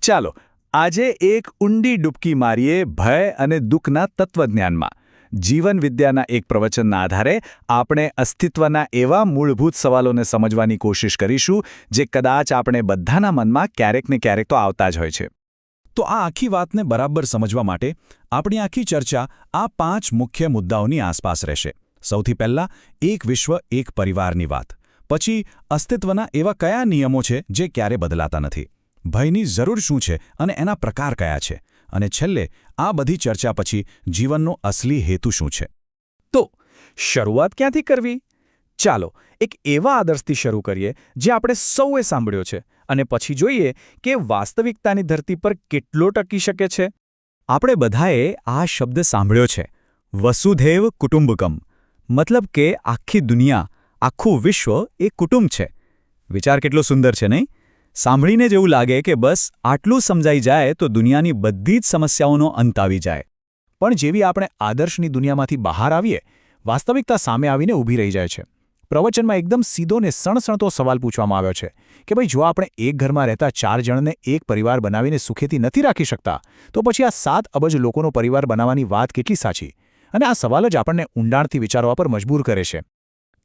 ચાલો આજે એક ઊંડી ડૂબકી મારીએ ભય અને દુઃખના તત્વજ્ઞાનમાં. જીવન વિદ્યાના એક પ્રવચનના આધારે આપણે અસ્તિત્વના એવા મૂળભૂત સવાલોને સમજવાની કોશિશ કરીશું જે કદાચ આપણે બધાના મનમાં ક્યારેક ને ક્યારેક તો આવતા જ હોય છે. તો આ આખી વાતને બરાબર સમજવા માટે આપણી આખી ચર્ચા આ 5 મુખ્ય મુદ્દાઓની આસપાસ રહેશે. સૌથી પહેલા એક વિશ્વ એક પરિવારની વાત. પછી અસ્તિત્વના એવા કયા નિયમો છે જે ક્યારે બદલાતા નથી, ભયની જરૂર શું છે અને એના પ્રકાર કયા છે, અને છેલ્લે આ બધી ચર્ચા પછી જીવનનો અસલી હેતુ શું છે. તો શરૂઆત ક્યાંથી કરવી? ચાલો એક એવા આદર્શથી શરૂ કરીએ જે આપણે સૌએ સાંભળ્યો છે અને પછી જોઈએ કે વાસ્તવિકતાની ધરતી પર કેટલો ટકી શકે છે. આપણે બધાએ આ શબ્દ સાંભળ્યો છે, વસુધૈવ કુટુંબકમ. મતલબ કે આખી દુનિયા, આખું વિશ્વ એ કુટુંબ છે. વિચાર કેટલો સુંદર છે નહીં? સાંભળીને જ એવું લાગે કે બસ આટલું સમજાઈ જાય તો દુનિયાની બધી જ સમસ્યાઓનો અંત આવી જાય. પણ જેવી આપણે આદર્શની દુનિયામાંથી બહાર આવીએ, વાસ્તવિકતા સામે આવીને ઊભી રહી જાય છે. પ્રવચનમાં એકદમ સીધો ને સણસણતો સવાલ પૂછવામાં આવ્યો છે કે ભાઈ, જો આપણે એક ઘરમાં રહેતા 4 જણને એક પરિવાર બનાવીને સુખેથી નથી રાખી શકતા, તો પછી આ 7 અબજ લોકોનો પરિવાર બનાવવાની વાત કેટલી સાચી? અને આ સવાલ જ આપણને ઊંડાણથી વિચારવા પર મજબૂર કરે છે.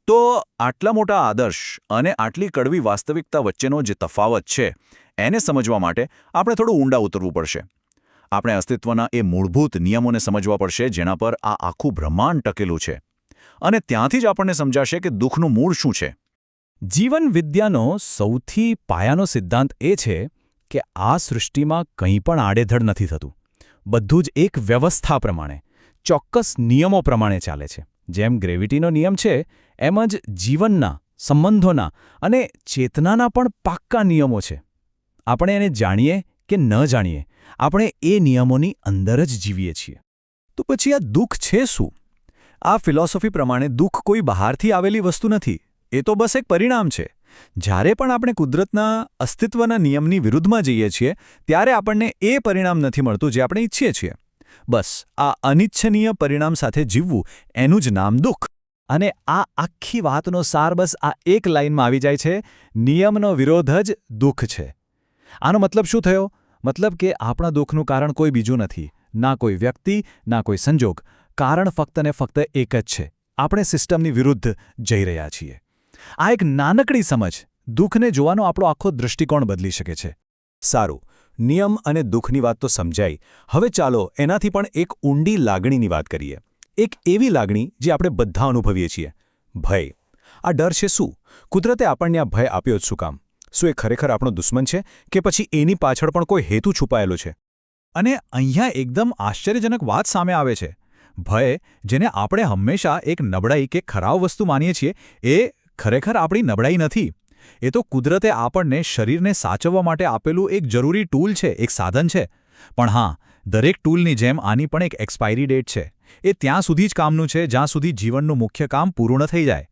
તો આટલા મોટા આદર્શ અને આટલી કડવી વાસ્તવિકતા વચ્ચેનો જે તફાવત છે એને સમજવા માટે આપણે થોડું ઊંડા ઉતરવું પડશે. આપણે અસ્તિત્વના એ મૂળભૂત નિયમોને સમજવા પડશે જેના પર આ આખું બ્રહ્માંડ ટકેલું છે. અને ત્યાંથી જ આપણને સમજાશે કે દુઃખનું મૂળ શું છે. જીવન વિદ્યાનો સૌથી પાયાનો સિદ્ધાંત એ છે કે આ સૃષ્ટિમાં કંઈ પણ આડેધડ નથી થતું. બધું જ એક વ્યવસ્થા પ્રમાણે, ચોક્કસ નિયમો પ્રમાણે ચાલે છે. જેમ ગ્રેવિટીનો નિયમ છે, એમ જ જીવનના, સંબંધોના અને ચેતનાના પણ પાક્કા નિયમો છે. આપણે એને જાણીએ કે ન જાણીએ, આપણે એ નિયમોની અંદર જ જીવીએ છીએ. તો પછી આ દુઃખ છે શું? આ ફિલોસોફી પ્રમાણે દુઃખ કોઈ બહારથી આવેલી વસ્તુ નથી. એ તો બસ એક પરિણામ છે. જ્યારે પણ આપણે કુદરતના અસ્તિત્વના નિયમની વિરુદ્ધમાં જઈએ છીએ, ત્યારે આપણને એ પરિણામ નથી મળતું જે આપણે ઈચ્છીએ છીએ. બસ આ અનિચ્છનીય પરિણામ સાથે જીવવું, એનું જ નામ દુઃખ. અને આ આખી વાતનો સાર બસ આ એક લાઇનમાં આવી જાય છે: નિયમનો વિરોધ જ દુઃખ છે. આનો મતલબ શું થયો? મતલબ કે આપણા દુઃખનું કારણ કોઈ બીજું નથી, ના કોઈ વ્યક્તિ, ના કોઈ સંજોગ. કારણ ફક્ત ને ફક્ત એક જ છે: આપણે સિસ્ટમની વિરુદ્ધ જઈ રહ્યા છીએ. આ એક નાનકડી સમજ દુઃખને જોવાનો આપણો આખો દૃષ્ટિકોણ બદલી શકે છે. સારું, નિયમ અને દુઃખની વાત તો સમજાઈ. હવે ચાલો એનાથી પણ એક ઊંડી લાગણીની વાત કરીએ. એક એવી લાગણી જે આપણે બધા અનુભવીએ છીએ: ભય. આ ડર છે શું? કુદરતે આપણને આ ભય આપ્યો જ શું કામ? શું એ ખરેખર આપણો દુશ્મન છે કે પછી એની પાછળ પણ કોઈ હેતુ છુપાયેલો છે? અને અહીંયા એકદમ આશ્ચર્યજનક વાત સામે આવે છે. ભય, જેને આપણે હંમેશા એક નબળાઈ કે ખરાબ વસ્તુ માનીએ છીએ, એ ખરેખર આપણી નબળાઈ નથી. એ તો કુદરતે આપણને શરીરને સાચવવા માટે આપેલું એક જરૂરી ટૂલ છે, એક સાધન છે. પણ હા, દરેક ટૂલની જેમ આની પણ એક એક્સપાયરી ડેટ છે. એ ત્યાં સુધી જ કામનું છે જ્યાં સુધી જીવનનું મુખ્ય કામ પૂરું ન થઈ જાય.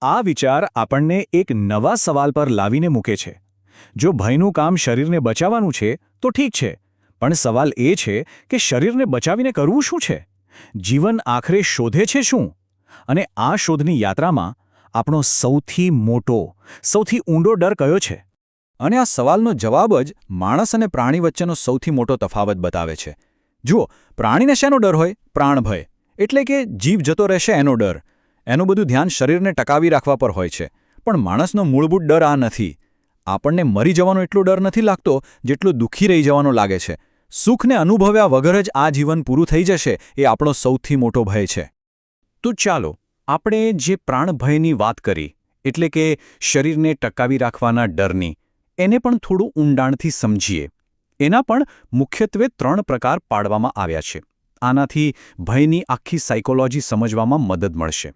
આ વિચાર આપણને એક નવા સવાલ પર લાવીને મૂકે છે. જો ભયનું કામ શરીરને બચાવવાનું છે તો ઠીક છે, પણ સવાલ એ છે કે શરીરને બચાવીને કરવું શું છે? જીવન આખરે શોધે છે શું? અને આ શોધની યાત્રામાં આપણો સૌથી મોટો, સૌથી ઊંડો ડર કયો છે? અને આ સવાલનો જવાબ જ માણસ અને પ્રાણી વચ્ચેનો સૌથી મોટો તફાવત બતાવે છે. જુઓ, પ્રાણીને શેનો ડર હોય? પ્રાણભય, એટલે કે જીવ જતો રહેશે એનો ડર. એનું બધું ધ્યાન શરીરને ટકાવી રાખવા પર હોય છે. પણ માણસનો મૂળભૂત ડર આ નથી. આપણને મરી જવાનો એટલો ડર નથી લાગતો જેટલો દુઃખી રહી જવાનો લાગે છે. સુખને અનુભવ્યા વગર જ આ જીવન પૂરું થઈ જશે, એ આપણો સૌથી મોટો ભય છે. તો ચાલો આપણે જે પ્રાણભયની વાત કરી, એટલે કે શરીરને ટકાવી રાખવાના ડરની, એને પણ થોડું ઊંડાણથી સમજીએ. એના પણ મુખ્યત્વે 3 પ્રકાર પાડવામાં આવ્યા છે. આનાથી ભયની આખી સાયકોલોજી સમજવામાં મદદ મળશે.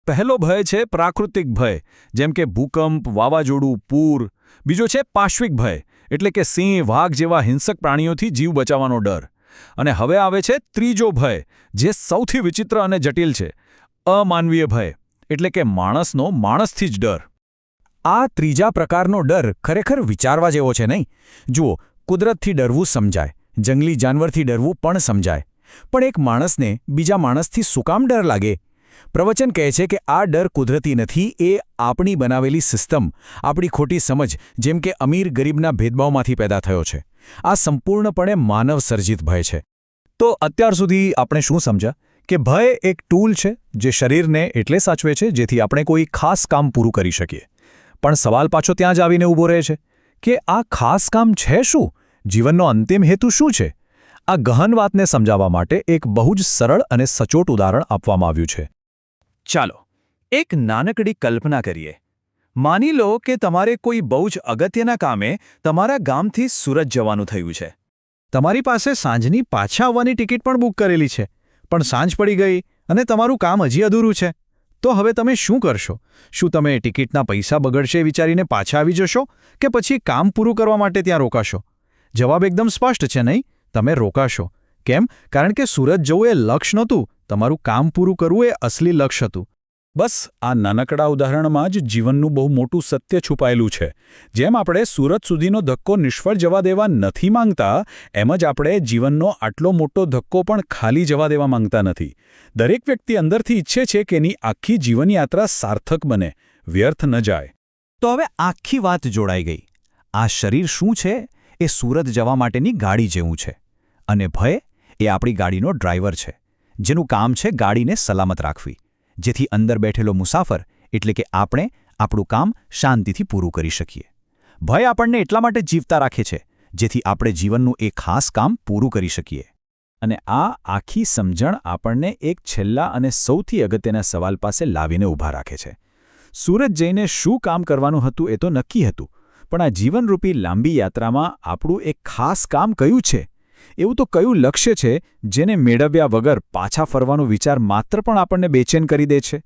પહેલો ભય છે પ્રાકૃતિક ભય, જેમ કે ભૂકંપ, વાવાઝોડું, પૂર. બીજો છે પાશ્વિક ભય, એટલે કે સિંહ, વાઘ જેવા હિંસક પ્રાણીઓથી જીવ બચાવવાનો ડર. અને હવે આવે છે ત્રીજો ભય, જે સૌથી વિચિત્ર અને જટિલ છે: અમાનવીય ભય, એટલે કે માણસનો માણસથી જ ડર. આ ત્રીજા પ્રકારનો ડર ખરેખર વિચારવા જેવો છે નહીં? જુઓ, કુદરતથી ડરવું સમજાય, જંગલી જાનવરથી ડરવું પણ સમજાય. પણ એક માણસને બીજા માણસથી શું કામ ડર લાગે? પ્રવચન કહે છે કે આ ડર કુદરતી નથી, એ આપણી બનાવેલી સિસ્ટમ, આપણી ખોટી સમજ, જેમ કે અમીર ગરીબના ભેદભાવમાંથી પેદા થયો છે. આ સંપૂર્ણપણે માનવસર્જિત ભય છે. તો અત્યાર સુધી આપણે શું સમજ્યા કે ભય એક ટૂલ છે જે શરીરને એટલે સાચવે છે જેથી આપણે કોઈ ખાસ કામ પૂરું કરી શકીએ. પણ સવાલ પાછો ત્યાં જ આવીને ઊભો રહે છે કે આ ખાસ કામ છે શું? જીવનનો અંતિમ હેતુ શું છે? આ ગહન વાતને સમજાવવા માટે એક બહુ જ સરળ અને સચોટ ઉદાહરણ આપવામાં આવ્યું છે. ચાલો એક નાનકડી કલ્પના કરીએ. માની લો કે તમારે કોઈ બહુ જ અગત્યના કામે તમારા ગામથી સુરત જવાનું થયું છે. તમારી પાસે સાંજની પાછા આવવાની ટિકિટ પણ બુક કરેલી છે, પણ સાંજ પડી ગઈ અને તમારું કામ હજી અધૂરું છે. તો હવે તમે શું કરશો? શું તમે ટિકિટના પૈસા બગડશે વિચારીને પાછા આવી જશો કે પછી કામ પૂરું કરવા માટે ત્યાં રોકાશો? જવાબ એકદમ સ્પષ્ટ છે, નહીં? તમે રોકાશો. કેમ? કારણ કે સુરત જવું એ લક્ષ્ય નહોતું, તમારું કામ પૂરું કરવું એ અસલી લક્ષ્ય હતું. બસ આ નાનકડા ઉદાહરણમાં જ જીવનનું બહુ મોટું સત્ય છુપાયેલું છે. જેમ આપણે સુરત સુધીનો ધક્કો નિષ્ફળ જવા દેવા નથી માંગતા, એમ જ આપણે જીવનનો આટલો મોટો ધક્કો પણ ખાલી જવા દેવા માંગતા નથી. દરેક વ્યક્તિ અંદરથી ઈચ્છે છે કે એની આખી જીવનયાત્રા સાર્થક બને, વ્યર્થ ન જાય. તો હવે આખી વાત જોડાઈ ગઈ. આ શરીર શું છે? એ સુરત જવા માટેની ગાડી જેવું છે. અને ભય એ આપણી ગાડીનો ડ્રાઈવર છે, જેનું કામ છે ગાડીને સલામત રાખવી, જેથી અંદર બેઠેલો મુસાફર એટલે કે આપણે આપણું કામ શાંતિથી પૂરું કરી શકીએ. ભય આપણને એટલા માટે જીવતા રાખે છે જેથી આપણે જીવનનું એક ખાસ કામ પૂરું કરી શકીએ. અને આ આખી સમજણ આપણને એક છેલ્લા અને સૌથી અગત્યના સવાલ પાસે લાવીને ઊભા રાખે છે. સુરત જઈને શું કામ કરવાનું હતું એ તો નક્કી હતું, પણ આ જીવનરૂપી લાંબી યાત્રામાં આપણું એક ખાસ કામ કયું છે? એવું તો કયું લક્ષ્ય છે જેને મેળવ્યા વગર પાછા ફરવાનો વિચાર માત્ર પણ આપણને બેચેન કરી દે છે?